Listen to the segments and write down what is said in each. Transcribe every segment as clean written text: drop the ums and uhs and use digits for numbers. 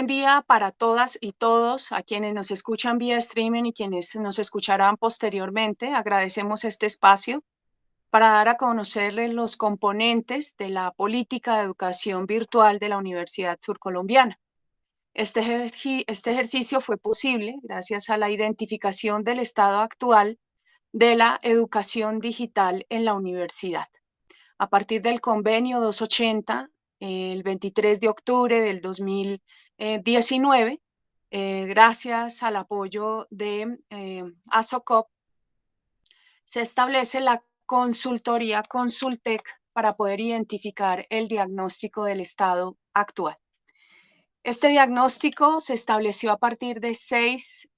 buen día para todas y todos, a quienes nos escuchan vía streaming y quienes nos escucharán posteriormente. Agradecemos este espacio para dar a conocerles los componentes de la política de educación virtual de la Universidad Surcolombiana. Este ejercicio fue posible gracias a la identificación del estado actual de la educación digital en la universidad. A partir del convenio 280, el 23 de octubre del 2019, gracias al apoyo de ASOCOP, se establece la consultoría Consultec para poder identificar el diagnóstico del estado actual. Este diagnóstico se estableció a partir de 6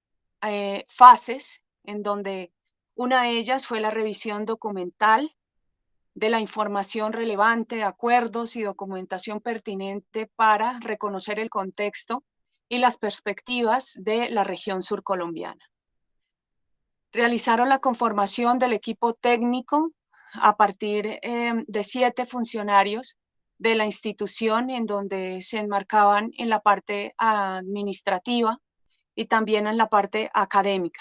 fases, en donde una de ellas fue la revisión documental de la información relevante, acuerdos y documentación pertinente para reconocer el contexto y las perspectivas de la región surcolombiana. Realizaron la conformación del equipo técnico a partir de 7 funcionarios de la institución, en donde se enmarcaban en la parte administrativa y también en la parte académica.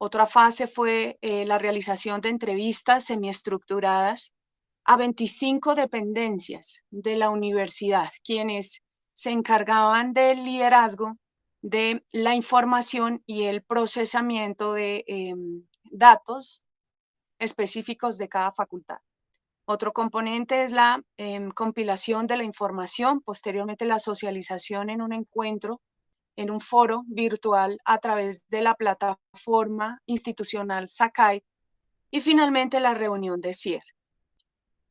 Otra fase fue la realización de entrevistas semiestructuradas a 25 dependencias de la universidad, quienes se encargaban del liderazgo de la información y el procesamiento de datos específicos de cada facultad. Otro componente es la compilación de la información, posteriormente la socialización en un encuentro, en un foro virtual a través de la plataforma institucional Sakai, y finalmente la reunión de cierre.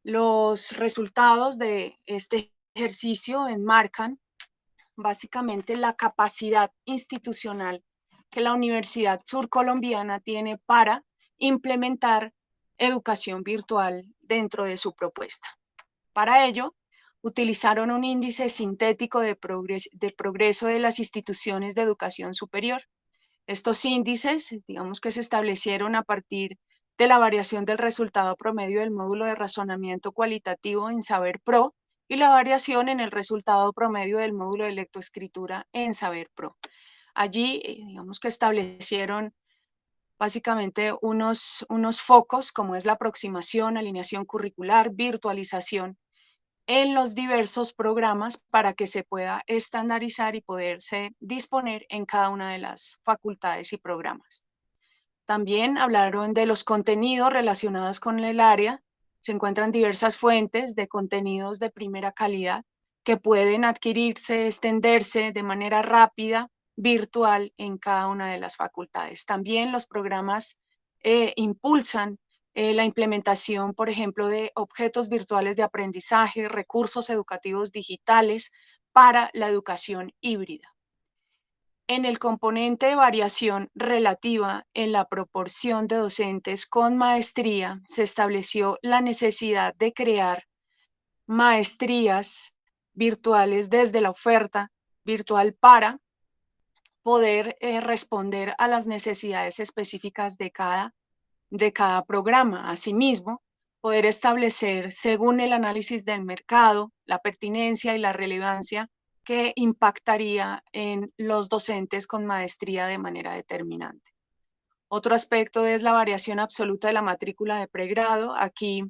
Los resultados de este ejercicio enmarcan básicamente la capacidad institucional que la Universidad Surcolombiana tiene para implementar educación virtual dentro de su propuesta. Para ello, utilizaron un índice sintético de progreso de las instituciones de educación superior. Estos índices, digamos que se establecieron a partir de la variación del resultado promedio del módulo de razonamiento cualitativo en Saber Pro y la variación en el resultado promedio del módulo de lectoescritura en Saber Pro. Allí, digamos que establecieron básicamente unos focos, como es la aproximación, alineación curricular, virtualización en los diversos programas para que se pueda estandarizar y poderse disponer en cada una de las facultades y programas. También hablaron de los contenidos relacionados con el área. Se encuentran diversas fuentes de contenidos de primera calidad que pueden adquirirse, extenderse de manera rápida, virtual en cada una de las facultades. También los programas impulsan la implementación, por ejemplo, de objetos virtuales de aprendizaje, recursos educativos digitales para la educación híbrida. En el componente de variación relativa en la proporción de docentes con maestría, se estableció la necesidad de crear maestrías virtuales desde la oferta virtual para poder responder a las necesidades específicas de cada programa. Asimismo, poder establecer, según el análisis del mercado, la pertinencia y la relevancia que impactaría en los docentes con maestría de manera determinante. Otro aspecto es la variación absoluta de la matrícula de pregrado. Aquí,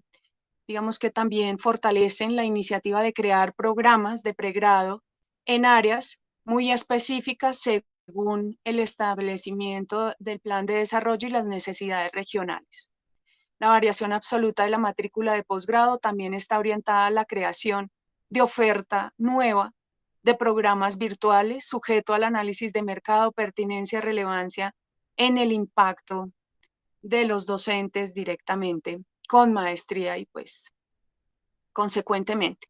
digamos que también fortalecen la iniciativa de crear programas de pregrado en áreas muy específicas según el establecimiento del plan de desarrollo y las necesidades regionales. La variación absoluta de la matrícula de posgrado también está orientada a la creación de oferta nueva de programas virtuales sujeto al análisis de mercado, pertinencia, relevancia en el impacto de los docentes directamente con maestría y pues consecuentemente.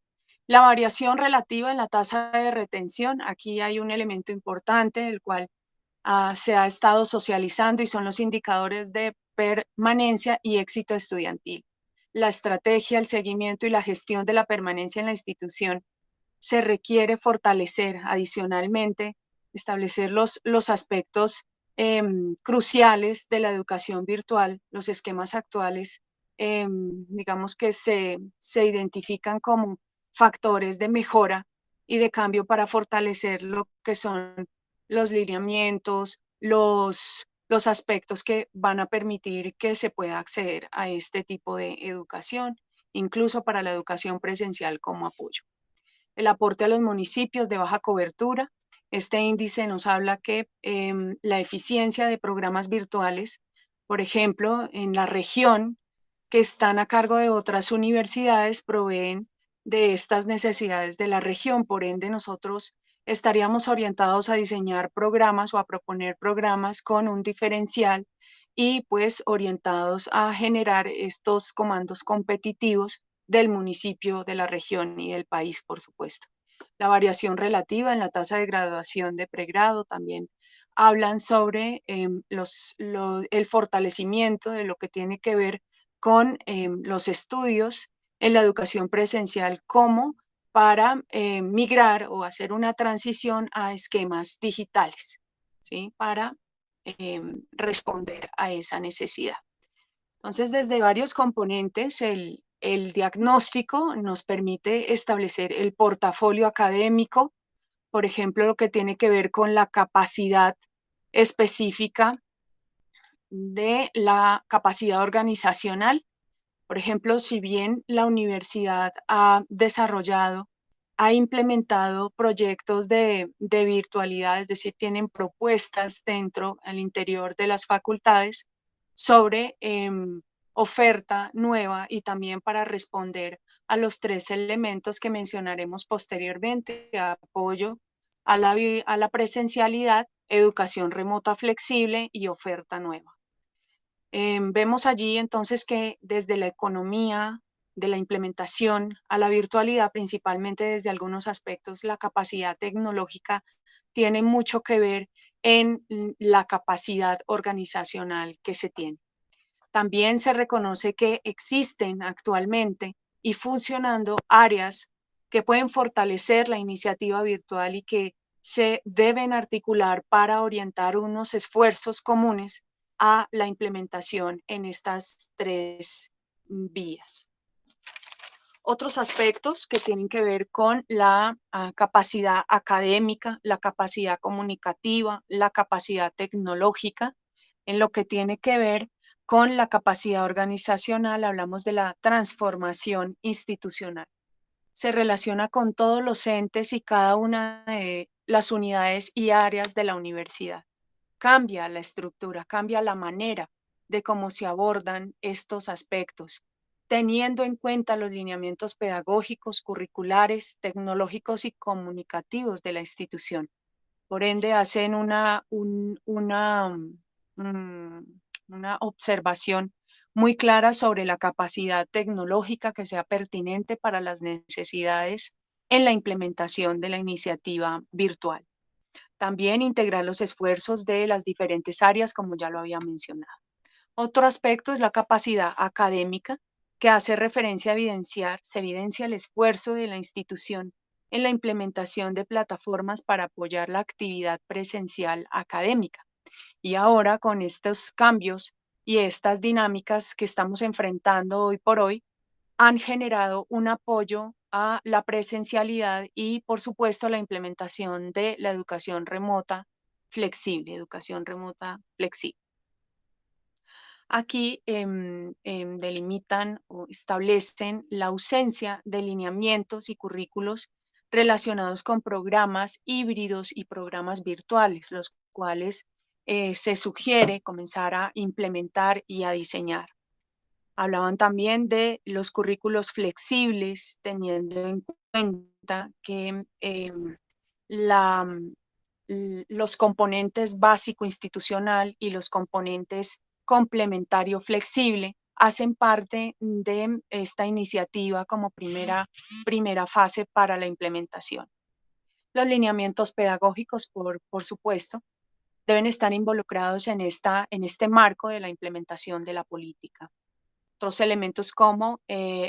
La variación relativa en la tasa de retención, aquí hay un elemento importante del cual se ha estado socializando y son los indicadores de permanencia y éxito estudiantil. La estrategia, el seguimiento y la gestión de la permanencia en la institución se requiere fortalecer adicionalmente, establecer los aspectos cruciales de la educación virtual, los esquemas actuales, digamos que se identifican como factores de mejora y de cambio para fortalecer lo que son los lineamientos, los aspectos que van a permitir que se pueda acceder a este tipo de educación, incluso para la educación presencial como apoyo. El aporte a los municipios de baja cobertura. Este índice nos habla que la eficiencia de programas virtuales, por ejemplo, en la región que están a cargo de otras universidades, proveen de estas necesidades de la región. Por ende, nosotros estaríamos orientados a diseñar programas o a proponer programas con un diferencial y pues orientados a generar estos comandos competitivos del municipio, de la región y del país, por supuesto. La variación relativa en la tasa de graduación de pregrado también hablan sobre el fortalecimiento de lo que tiene que ver con los estudios en la educación presencial como para migrar o hacer una transición a esquemas digitales, ¿sí? Para responder a esa necesidad. Entonces, desde varios componentes, el diagnóstico nos permite establecer el portafolio académico, por ejemplo, lo que tiene que ver con la capacidad específica de la capacidad organizacional. Por ejemplo, si bien la universidad ha desarrollado, ha implementado proyectos de virtualidad, es decir, tienen propuestas dentro, al interior de las facultades sobre oferta nueva y también para responder a los tres elementos que mencionaremos posteriormente: apoyo a la presencialidad, educación remota flexible y oferta nueva. Vemos allí entonces que desde la economía, de la implementación a la virtualidad, principalmente desde algunos aspectos, la capacidad tecnológica tiene mucho que ver en la capacidad organizacional que se tiene. También se reconoce que existen actualmente y funcionando áreas que pueden fortalecer la iniciativa virtual y que se deben articular para orientar unos esfuerzos comunes a la implementación en estas tres vías. Otros aspectos que tienen que ver con la capacidad académica, la capacidad comunicativa, la capacidad tecnológica, en lo que tiene que ver con la capacidad organizacional, hablamos de la transformación institucional. Se relaciona con todos los entes y cada una de las unidades y áreas de la universidad. Cambia la estructura, cambia la manera de cómo se abordan estos aspectos, teniendo en cuenta los lineamientos pedagógicos, curriculares, tecnológicos y comunicativos de la institución. Por ende, hacen una observación muy clara sobre la capacidad tecnológica que sea pertinente para las necesidades en la implementación de la iniciativa virtual. También integrar los esfuerzos de las diferentes áreas, como ya lo había mencionado. Otro aspecto es la capacidad académica, que hace referencia a se evidencia el esfuerzo de la institución en la implementación de plataformas para apoyar la actividad presencial académica. Y ahora, con estos cambios y estas dinámicas que estamos enfrentando hoy por hoy, han generado un apoyo a la presencialidad y, por supuesto, la implementación de la educación remota flexible, Aquí delimitan o establecen la ausencia de lineamientos y currículos relacionados con programas híbridos y programas virtuales, los cuales se sugiere comenzar a implementar y a diseñar. Hablaban también de los currículos flexibles, teniendo en cuenta que los componentes básico institucional y los componentes complementario flexible hacen parte de esta iniciativa como primera fase para la implementación. Los lineamientos pedagógicos, por supuesto, deben estar involucrados en este marco de la implementación de la política. Otros elementos como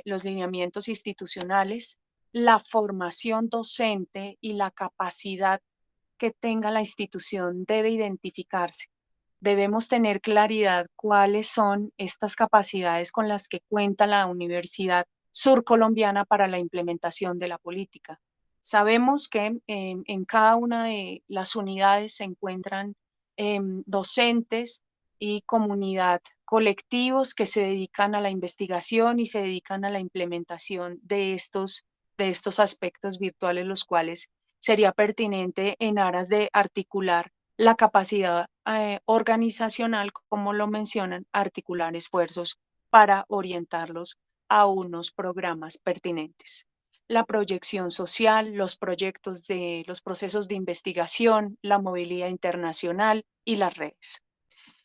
los lineamientos institucionales, la formación docente y la capacidad que tenga la institución debe identificarse. Debemos tener claridad cuáles son estas capacidades con las que cuenta la Universidad Surcolombiana para la implementación de la política. Sabemos que en cada una de las unidades se encuentran docentes y comunidad, colectivos que se dedican a la investigación y se dedican a la implementación de estos aspectos virtuales, los cuales sería pertinente en aras de articular la capacidad organizacional, como lo mencionan, articular esfuerzos para orientarlos a unos programas pertinentes. La proyección social, los proyectos de los procesos de investigación, la movilidad internacional y las redes.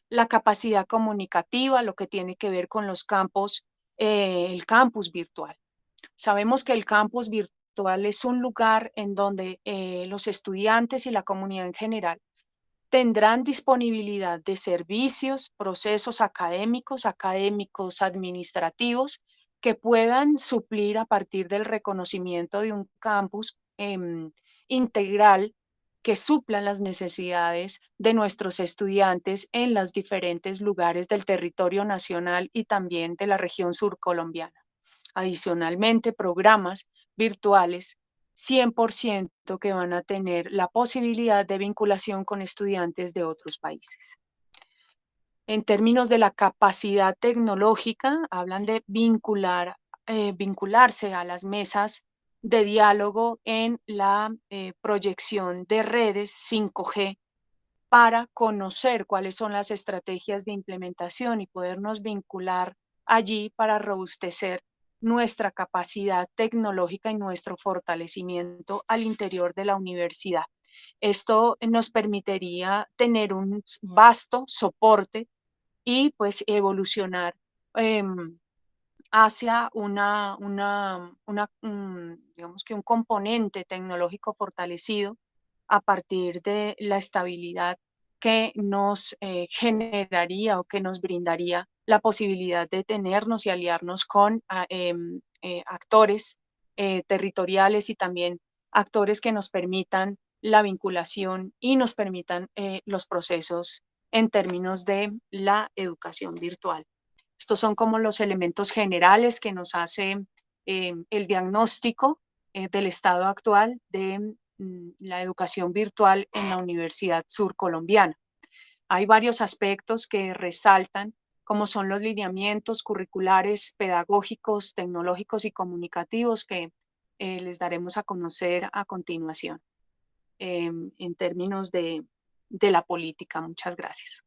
La capacidad comunicativa, lo que tiene que ver con los campos, el campus virtual. Sabemos que el campus virtual es un lugar en donde los estudiantes y la comunidad en general tendrán disponibilidad de servicios, procesos académicos, administrativos, que puedan suplir a partir del reconocimiento de un campus integral que suplan las necesidades de nuestros estudiantes en los diferentes lugares del territorio nacional y también de la región surcolombiana. Adicionalmente, programas virtuales 100% que van a tener la posibilidad de vinculación con estudiantes de otros países. En términos de la capacidad tecnológica, hablan de vincularse a las mesas de diálogo en la proyección de redes 5G para conocer cuáles son las estrategias de implementación y podernos vincular allí para robustecer nuestra capacidad tecnológica y nuestro fortalecimiento al interior de la universidad. Esto nos permitiría tener un vasto soporte y pues evolucionar hacia digamos que un componente tecnológico fortalecido a partir de la estabilidad que nos generaría o que nos brindaría la posibilidad de tenernos y aliarnos con actores territoriales y también actores que nos permitan la vinculación y nos permitan los procesos en términos de la educación virtual. Estos son como los elementos generales que nos hace el diagnóstico del estado actual de la educación virtual en la Universidad Surcolombiana. Hay varios aspectos que resaltan, como son los lineamientos curriculares, pedagógicos, tecnológicos y comunicativos que les daremos a conocer a continuación en términos de la política. Muchas gracias.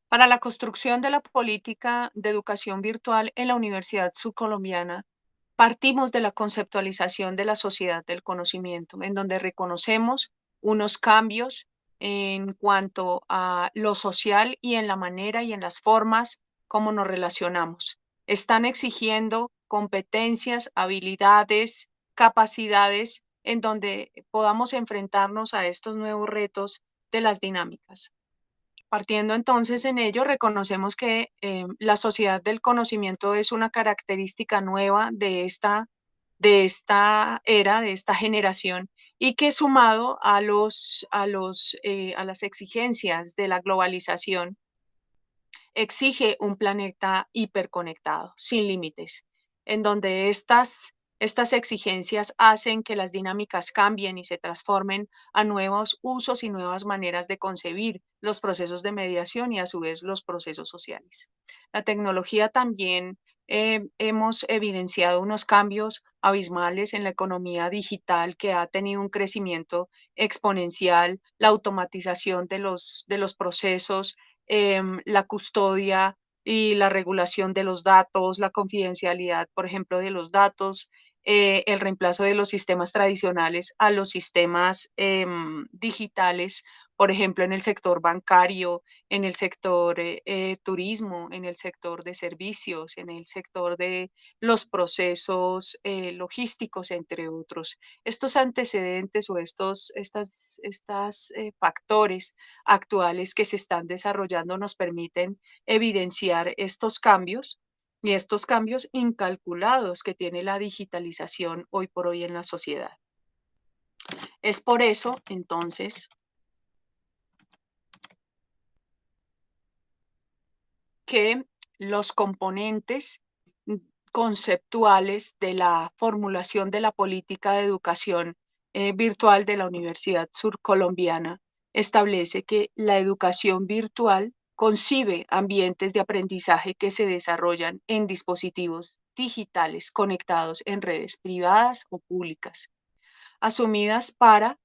Para la construcción de la política de educación virtual en la Universidad Subcolombiana, partimos de la conceptualización de la sociedad del conocimiento, en donde reconocemos unos cambios en cuanto a lo social y en la manera y en las formas como nos relacionamos. Están exigiendo competencias, habilidades, capacidades en donde podamos enfrentarnos a estos nuevos retos de las dinámicas. Partiendo entonces en ello, reconocemos que la sociedad del conocimiento es una característica nueva de esta era, de esta generación, y que sumado a las exigencias de la globalización, exige un planeta hiperconectado, sin límites, en donde estas exigencias hacen que las dinámicas cambien y se transformen a nuevos usos y nuevas maneras de concebir los procesos de mediación y a su vez los procesos sociales. La tecnología también hemos evidenciado unos cambios abismales en la economía digital que ha tenido un crecimiento exponencial, la automatización de los procesos, la custodia y la regulación de los datos, la confidencialidad, por ejemplo, de los datos, el reemplazo de los sistemas tradicionales a los sistemas digitales, por ejemplo, en el sector bancario, en el sector turismo, en el sector de servicios, en el sector de los procesos logísticos, entre otros. Estos antecedentes o estas factores actuales que se están desarrollando nos permiten evidenciar estos cambios y estos cambios incalculados que tiene la digitalización hoy por hoy en la sociedad. Es por eso, entonces, que los componentes conceptuales de la formulación de la política de educación virtual de la Universidad Surcolombiana establece que la educación virtual concibe ambientes de aprendizaje que se desarrollan en dispositivos digitales conectados en redes privadas o públicas, asumidas para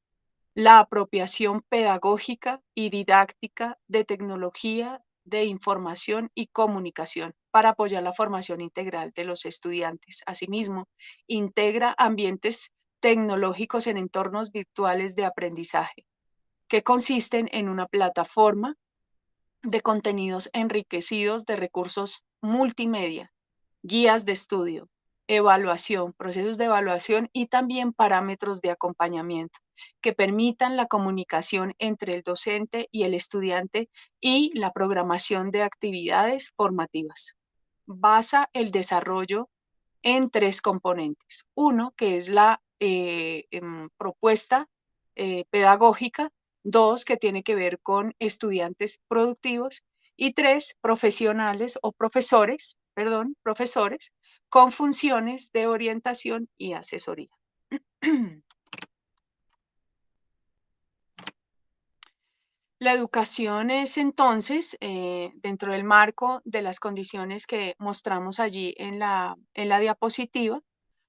la apropiación pedagógica y didáctica de tecnología de información y comunicación para apoyar la formación integral de los estudiantes. Asimismo, integra ambientes tecnológicos en entornos virtuales de aprendizaje, que consisten en una plataforma de contenidos enriquecidos de recursos multimedia, guías de estudio, evaluación, procesos de evaluación y también parámetros de acompañamiento que permitan la comunicación entre el docente y el estudiante y la programación de actividades formativas. Basa el desarrollo en tres componentes. Uno, que es la propuesta pedagógica. Dos, que tiene que ver con estudiantes productivos. Y tres, profesionales o profesores, perdón, profesores con funciones de orientación y asesoría. La educación es entonces, dentro del marco de las condiciones que mostramos allí en la diapositiva,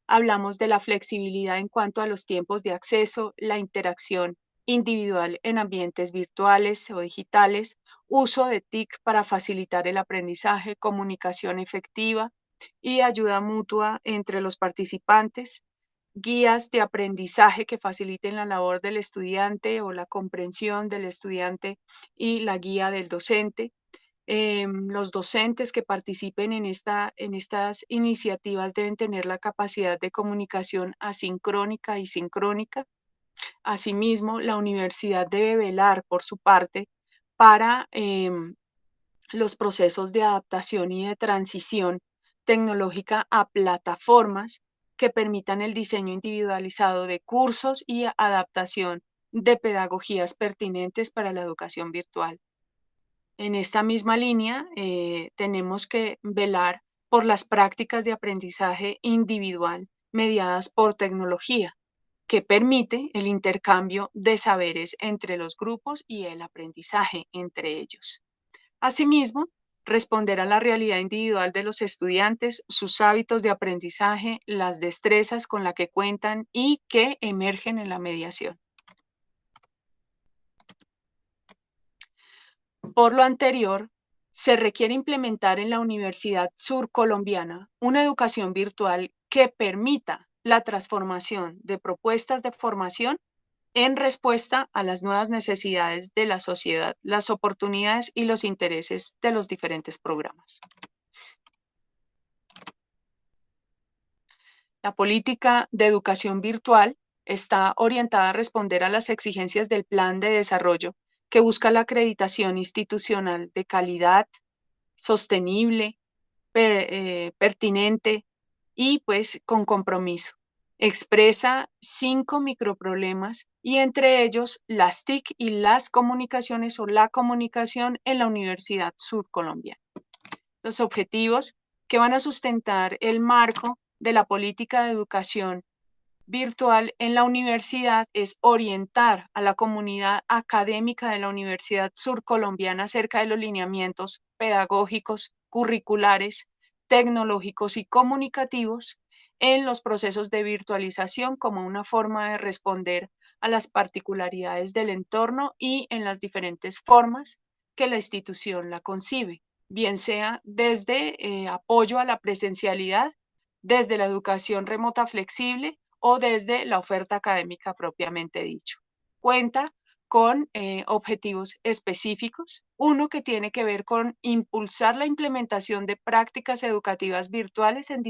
hablamos de la flexibilidad en cuanto a los tiempos de acceso, la interacción individual en ambientes virtuales o digitales, uso de TIC para facilitar el aprendizaje, comunicación efectiva y ayuda mutua entre los participantes, guías de aprendizaje que faciliten la labor del estudiante o la comprensión del estudiante y la guía del docente. Los docentes que participen en estas iniciativas deben tener la capacidad de comunicación asincrónica y sincrónica. Asimismo, la universidad debe velar por su parte para los procesos de adaptación y de transición tecnológica a plataformas que permitan el diseño individualizado de cursos y adaptación de pedagogías pertinentes para la educación virtual. En esta misma línea, tenemos que velar por las prácticas de aprendizaje individual mediadas por tecnología, que permite el intercambio de saberes entre los grupos y el aprendizaje entre ellos. Asimismo, responder a la realidad individual de los estudiantes, sus hábitos de aprendizaje, las destrezas con las que cuentan y que emergen en la mediación. Por lo anterior, se requiere implementar en la Universidad Surcolombiana una educación virtual que permita la transformación de propuestas de formación en respuesta a las nuevas necesidades de la sociedad, las oportunidades y los intereses de los diferentes programas. La política de educación virtual está orientada a responder a las exigencias del Plan de Desarrollo que busca la acreditación institucional de calidad, sostenible, pertinente y pues con compromiso. Expresa 5 microproblemas y entre ellos las TIC y las comunicaciones o la comunicación en la Universidad Surcolombiana. Los objetivos que van a sustentar el marco de la política de educación virtual en la universidad es orientar a la comunidad académica de la Universidad Surcolombiana acerca de los lineamientos pedagógicos, curriculares, tecnológicos y comunicativos en los procesos de virtualización como una forma de responder a las particularidades del entorno y en las diferentes formas que la institución la concibe, bien sea desde apoyo a la presencialidad, desde la educación remota flexible o desde la oferta académica propiamente dicho. Cuenta con objetivos específicos. Uno que tiene que ver con impulsar la implementación de prácticas educativas virtuales en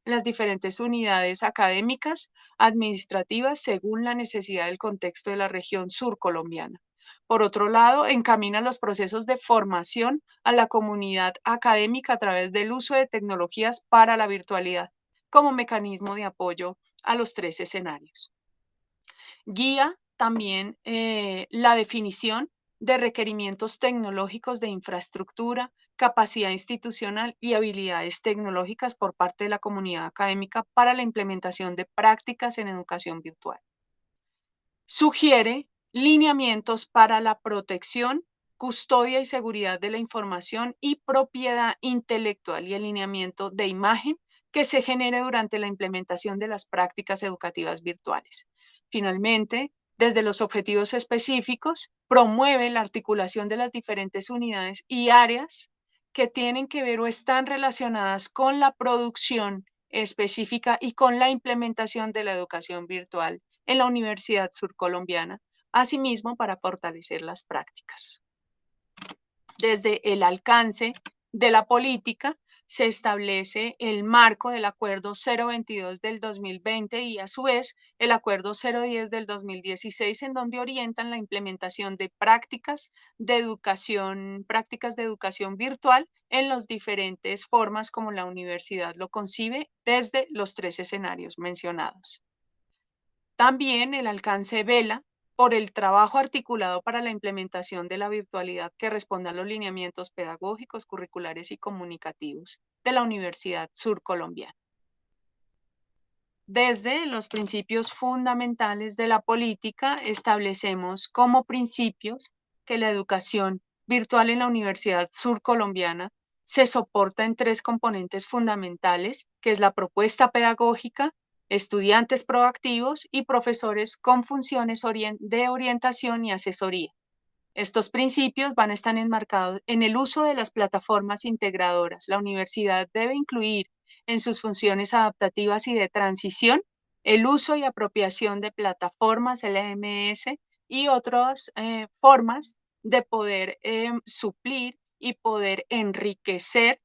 las diferentes unidades académicas, administrativas, según la necesidad del contexto de la región surcolombiana. Por otro lado, encamina los procesos de formación a la comunidad académica a través del uso de tecnologías para la virtualidad como mecanismo de apoyo a los tres escenarios. Guía también la definición de requerimientos tecnológicos de infraestructura, capacidad institucional y habilidades tecnológicas por parte de la comunidad académica para la implementación de prácticas en educación virtual. Sugiere lineamientos para la protección, custodia y seguridad de la información y propiedad intelectual y el lineamiento de imagen que se genere durante la implementación de las prácticas educativas virtuales. Finalmente, desde los objetivos específicos, promueve la articulación de las diferentes unidades y áreas que tienen que ver o están relacionadas con la producción específica y con la implementación de la educación virtual en la Universidad Surcolombiana, asimismo para fortalecer las prácticas. Desde el alcance de la política se establece el marco del Acuerdo 022 del 2020 y a su vez el Acuerdo 010 del 2016, en donde orientan la implementación de prácticas de educación virtual en las diferentes formas como la universidad lo concibe desde los 3 escenarios mencionados. También el alcance vela por el trabajo articulado para la implementación de la virtualidad que responda a los lineamientos pedagógicos, curriculares y comunicativos de la Universidad Surcolombiana. Desde los principios fundamentales de la política establecemos como principios que la educación virtual en la Universidad Surcolombiana se soporta en 3 componentes fundamentales, que es la propuesta pedagógica, estudiantes proactivos y profesores con funciones de orientación y asesoría. Estos principios van a estar enmarcados en el uso de las plataformas integradoras. La universidad debe incluir en sus funciones adaptativas y de transición el uso y apropiación de plataformas LMS y otras formas de poder suplir y poder enriquecer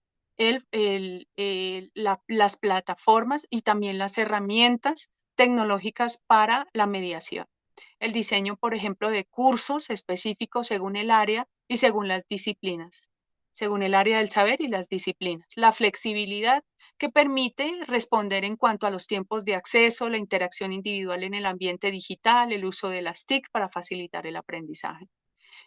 las plataformas y también las herramientas tecnológicas para la mediación. El diseño, por ejemplo, de cursos específicos según el área y según las disciplinas, según el área del saber y las disciplinas. La flexibilidad que permite responder en cuanto a los tiempos de acceso, la interacción individual en el ambiente digital, el uso de las TIC para facilitar el aprendizaje.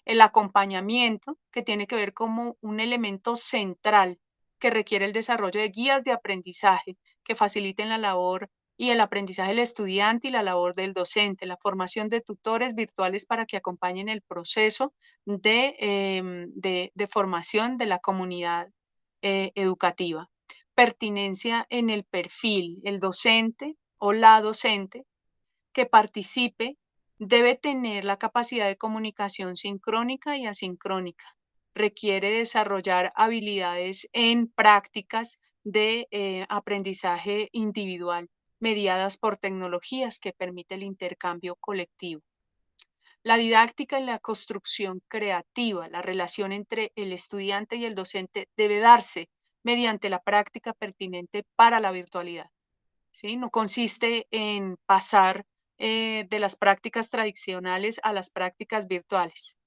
El acompañamiento, que tiene que ver como un elemento central que requiere el desarrollo de guías de aprendizaje que faciliten la labor y el aprendizaje del estudiante y la labor del docente, la formación de tutores virtuales para que acompañen el proceso de formación de la comunidad educativa. Pertinencia en el perfil, el docente o la docente que participe debe tener la capacidad de comunicación sincrónica y asincrónica. Requiere desarrollar habilidades en prácticas de aprendizaje individual mediadas por tecnologías que permite el intercambio colectivo. La didáctica y la construcción creativa, la relación entre el estudiante y el docente debe darse mediante la práctica pertinente para la virtualidad. ¿Sí? No consiste en pasar de las prácticas tradicionales a las prácticas virtuales.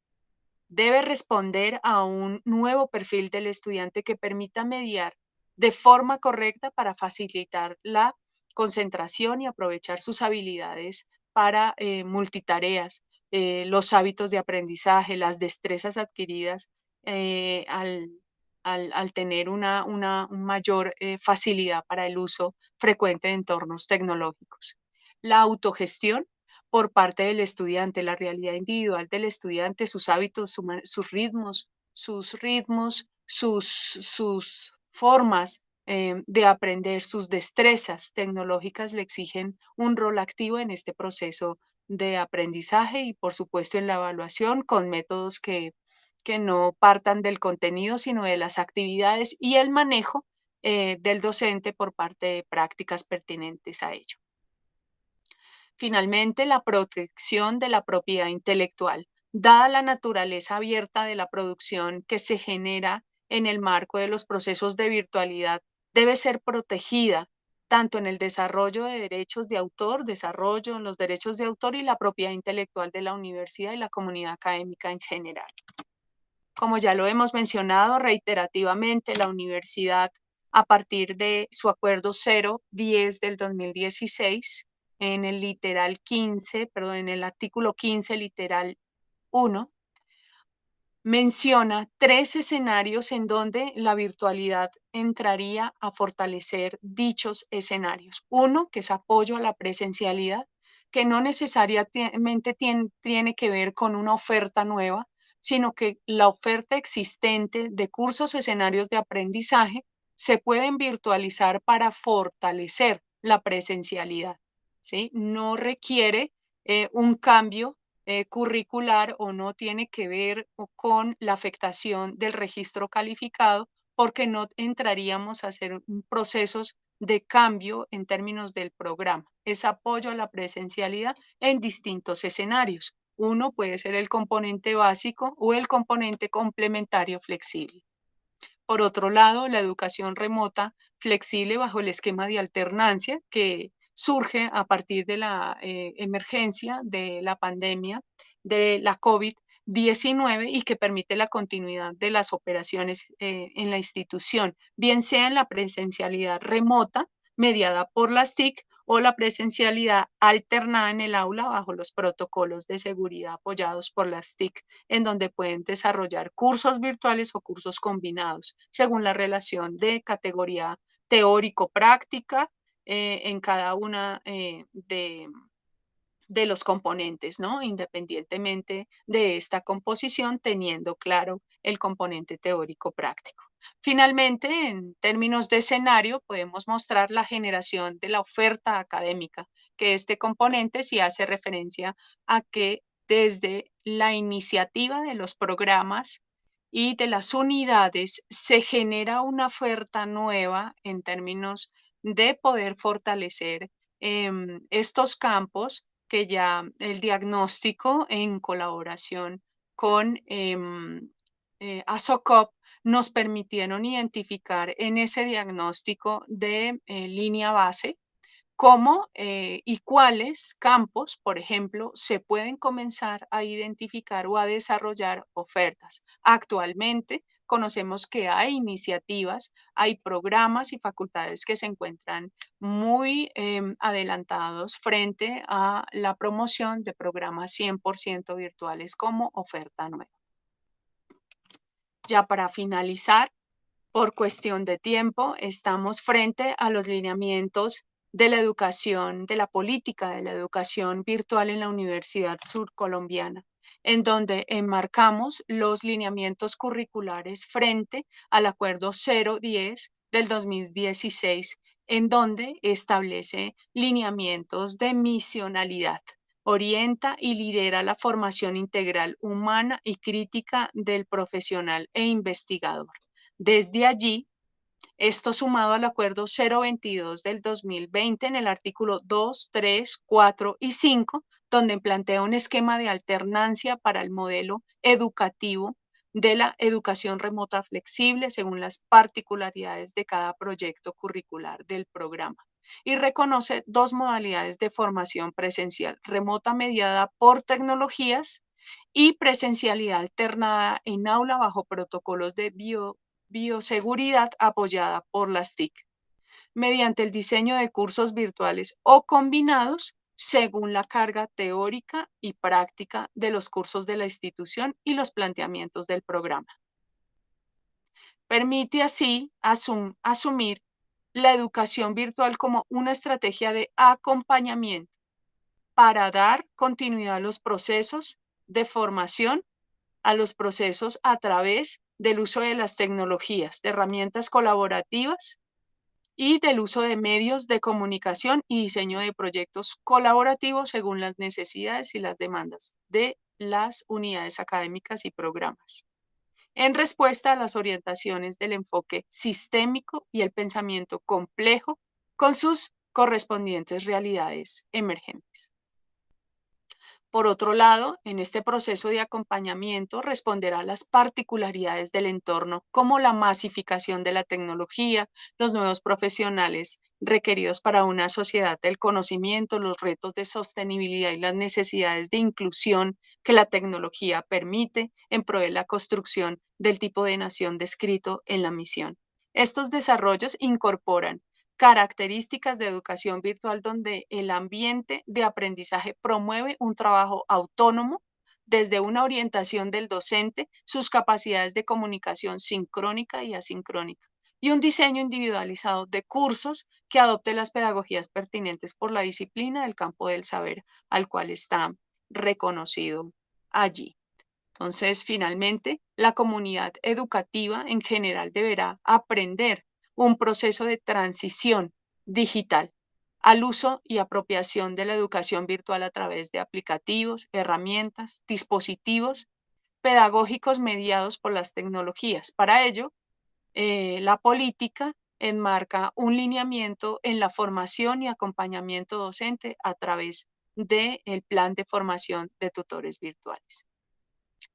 Debe responder a un nuevo perfil del estudiante que permita mediar de forma correcta para facilitar la concentración y aprovechar sus habilidades para multitareas, los hábitos de aprendizaje, las destrezas adquiridas al tener una mayor facilidad para el uso frecuente de entornos tecnológicos. La autogestión por parte del estudiante, la realidad individual del estudiante, sus hábitos, sus formas de aprender, sus destrezas tecnológicas le exigen un rol activo en este proceso de aprendizaje y por supuesto en la evaluación con métodos que no partan del contenido, sino de las actividades y el manejo del docente por parte de prácticas pertinentes a ello. Finalmente, la protección de la propiedad intelectual. Dada la naturaleza abierta de la producción que se genera en el marco de los procesos de virtualidad, debe ser protegida tanto en el desarrollo de derechos de autor, desarrollo en los derechos de autor y la propiedad intelectual de la universidad y la comunidad académica en general. Como ya lo hemos mencionado reiterativamente, la universidad, a partir de su acuerdo 010 del 2016, en el literal 15, perdón, en el artículo 15, literal 1, menciona 3 escenarios en donde la virtualidad entraría a fortalecer dichos escenarios. Uno, que es apoyo a la presencialidad. que no necesariamente tiene que ver con una oferta nueva, sino que la oferta existente de cursos, escenarios de aprendizaje se pueden virtualizar para fortalecer la presencialidad, ¿sí? No requiere un cambio curricular o no tiene que ver con la afectación del registro calificado, porque no entraríamos a hacer procesos de cambio en términos del programa. Es apoyo a la presencialidad en distintos escenarios. Uno puede ser el componente básico o el componente complementario flexible. Por otro lado, la educación remota flexible bajo el esquema de alternancia que surge a partir de la emergencia de la pandemia de la COVID-19 y que permite la continuidad de las operaciones en la institución, bien sea en la presencialidad remota mediada por las TIC o la presencialidad alternada en el aula bajo los protocolos de seguridad apoyados por las TIC, en donde pueden desarrollar cursos virtuales o cursos combinados, según la relación de categoría teórico-práctica en cada una de los componentes, ¿no? Independientemente de esta composición, teniendo claro el componente teórico práctico. Finalmente, en términos de escenario, podemos mostrar la generación de la oferta académica, que este componente sí hace referencia a que desde la iniciativa de los programas y de las unidades se genera una oferta nueva en términos de poder fortalecer estos campos que ya el diagnóstico en colaboración con ASOCOP nos permitieron identificar en ese diagnóstico de línea base cómo y cuáles campos, por ejemplo, se pueden comenzar a identificar o a desarrollar ofertas. Actualmente conocemos que hay iniciativas, hay programas y facultades que se encuentran muy adelantados frente a la promoción de programas 100% virtuales como oferta nueva. Ya para finalizar, por cuestión de tiempo, estamos frente a los lineamientos de la educación, de la política de la educación virtual en la Universidad Surcolombiana, en donde enmarcamos los lineamientos curriculares frente al Acuerdo 010 del 2016, en donde establece lineamientos de misionalidad. Orienta y lidera la formación integral humana y crítica del profesional e investigador. Desde allí, esto sumado al acuerdo 022 del 2020 en el artículo 2, 3, 4 y 5, donde plantea un esquema de alternancia para el modelo educativo de la educación remota flexible según las particularidades de cada proyecto curricular del programa. Y reconoce dos modalidades de formación presencial, remota mediada por tecnologías y presencialidad alternada en aula bajo protocolos de bioseguridad apoyada por las TIC, mediante el diseño de cursos virtuales o combinados según la carga teórica y práctica de los cursos de la institución y los planteamientos del programa. Permite así asumir la educación virtual como una estrategia de acompañamiento para dar continuidad a los procesos de formación, a los procesos a través del uso de las tecnologías, de herramientas colaborativas y del uso de medios de comunicación y diseño de proyectos colaborativos según las necesidades y las demandas de las unidades académicas y programas, en respuesta a las orientaciones del enfoque sistémico y el pensamiento complejo con sus correspondientes realidades emergentes. Por otro lado, en este proceso de acompañamiento responderá a las particularidades del entorno, como la masificación de la tecnología, los nuevos profesionales requeridos para una sociedad del conocimiento, los retos de sostenibilidad y las necesidades de inclusión que la tecnología permite en pro de la construcción del tipo de nación descrito en la misión. Estos desarrollos incorporan características de educación virtual donde el ambiente de aprendizaje promueve un trabajo autónomo desde una orientación del docente, sus capacidades de comunicación sincrónica y asincrónica, y un diseño individualizado de cursos que adopte las pedagogías pertinentes por la disciplina del campo del saber al cual está reconocido allí. Entonces, finalmente, la comunidad educativa en general deberá aprender un proceso de transición digital al uso y apropiación de la educación virtual a través de aplicativos, herramientas, dispositivos pedagógicos mediados por las tecnologías. Para ello, la política enmarca un lineamiento en la formación y acompañamiento docente a través del plan de formación de tutores virtuales.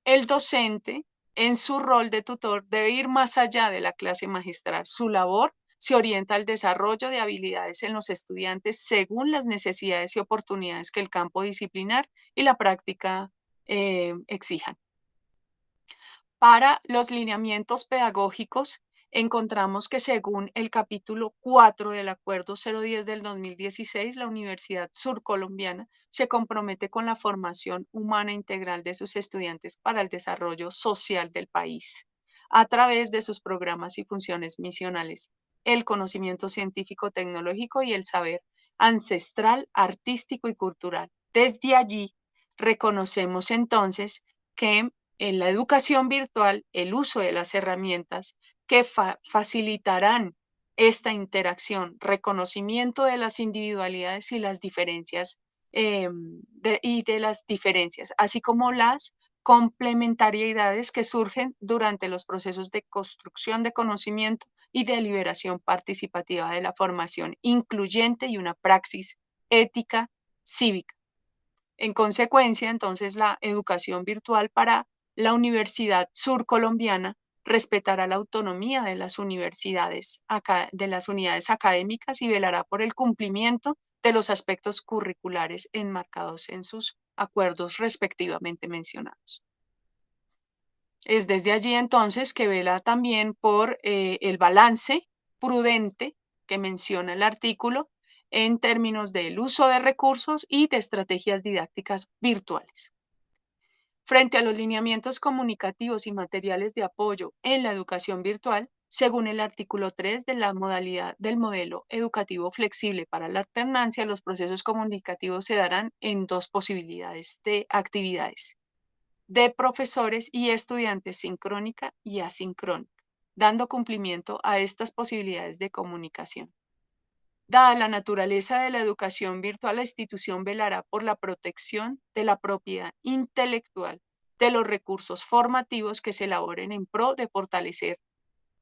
El docente, en su rol de tutor, debe ir más allá de la clase magistral. Su labor se orienta al desarrollo de habilidades en los estudiantes según las necesidades y oportunidades que el campo disciplinar y la práctica exijan. Para los lineamientos pedagógicos, encontramos que según el capítulo 4 del Acuerdo 010 del 2016, la Universidad Surcolombiana se compromete con la formación humana integral de sus estudiantes para el desarrollo social del país a través de sus programas y funciones misionales, el conocimiento científico, tecnológico y el saber ancestral, artístico y cultural. Desde allí, reconocemos entonces que en la educación virtual, el uso de las herramientas que facilitarán esta interacción, reconocimiento de las individualidades y las diferencias, de las diferencias, así como las complementariedades que surgen durante los procesos de construcción de conocimiento y de liberación participativa de la formación incluyente y una praxis ética cívica. En consecuencia, entonces, la educación virtual para la Universidad Surcolombiana respetará la autonomía de las universidades, de las unidades académicas y velará por el cumplimiento de los aspectos curriculares enmarcados en sus acuerdos respectivamente mencionados. Es desde allí entonces que vela también por el balance prudente que menciona el artículo en términos del uso de recursos y de estrategias didácticas virtuales. Frente a los lineamientos comunicativos y materiales de apoyo en la educación virtual, según el artículo 3 de la modalidad del modelo educativo flexible para la alternancia, los procesos comunicativos se darán en dos posibilidades de actividades de profesores y estudiantes sincrónica y asincrónica, dando cumplimiento a estas posibilidades de comunicación. Dada la naturaleza de la educación virtual, la institución velará por la protección de la propiedad intelectual de los recursos formativos que se elaboren en pro de fortalecer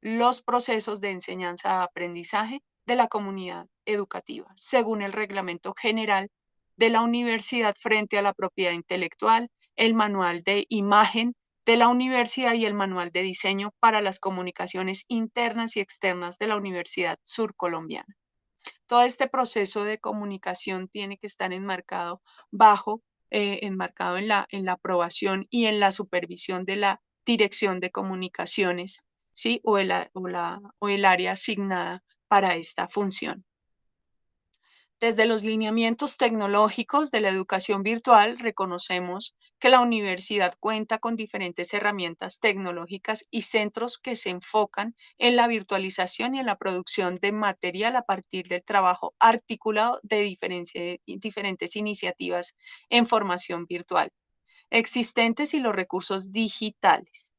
los procesos de enseñanza-aprendizaje de la comunidad educativa, según el Reglamento General de la Universidad frente a la propiedad intelectual, el Manual de Imagen de la Universidad y el Manual de Diseño para las Comunicaciones Internas y Externas de la Universidad Surcolombiana. Todo este proceso de comunicación tiene que estar enmarcado enmarcado en la aprobación y en la supervisión de la Dirección de Comunicaciones, ¿sí? O el área asignada para esta función. Desde los lineamientos tecnológicos de la educación virtual, reconocemos que la universidad cuenta con diferentes herramientas tecnológicas y centros que se enfocan en la virtualización y en la producción de material a partir del trabajo articulado de diferentes iniciativas en formación virtual existentes y los recursos digitales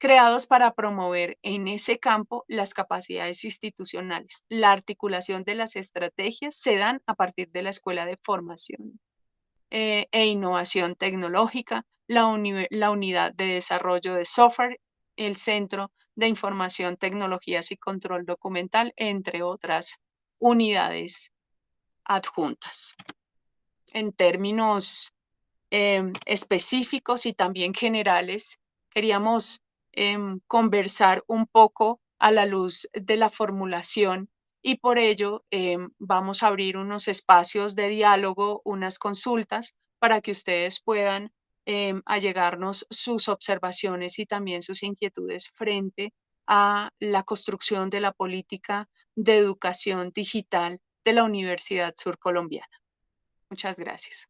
creados para promover en ese campo las capacidades institucionales. La articulación de las estrategias se dan a partir de la Escuela de Formación e Innovación Tecnológica, la Unidad de Desarrollo de Software, el Centro de Información, Tecnologías y Control Documental, entre otras unidades adjuntas. En términos específicos y también generales, queríamos conversar un poco a la luz de la formulación y por ello vamos a abrir unos espacios de diálogo, unas consultas para que ustedes puedan allegarnos sus observaciones y también sus inquietudes frente a la construcción de la política de educación digital de la Universidad Surcolombiana. Muchas gracias.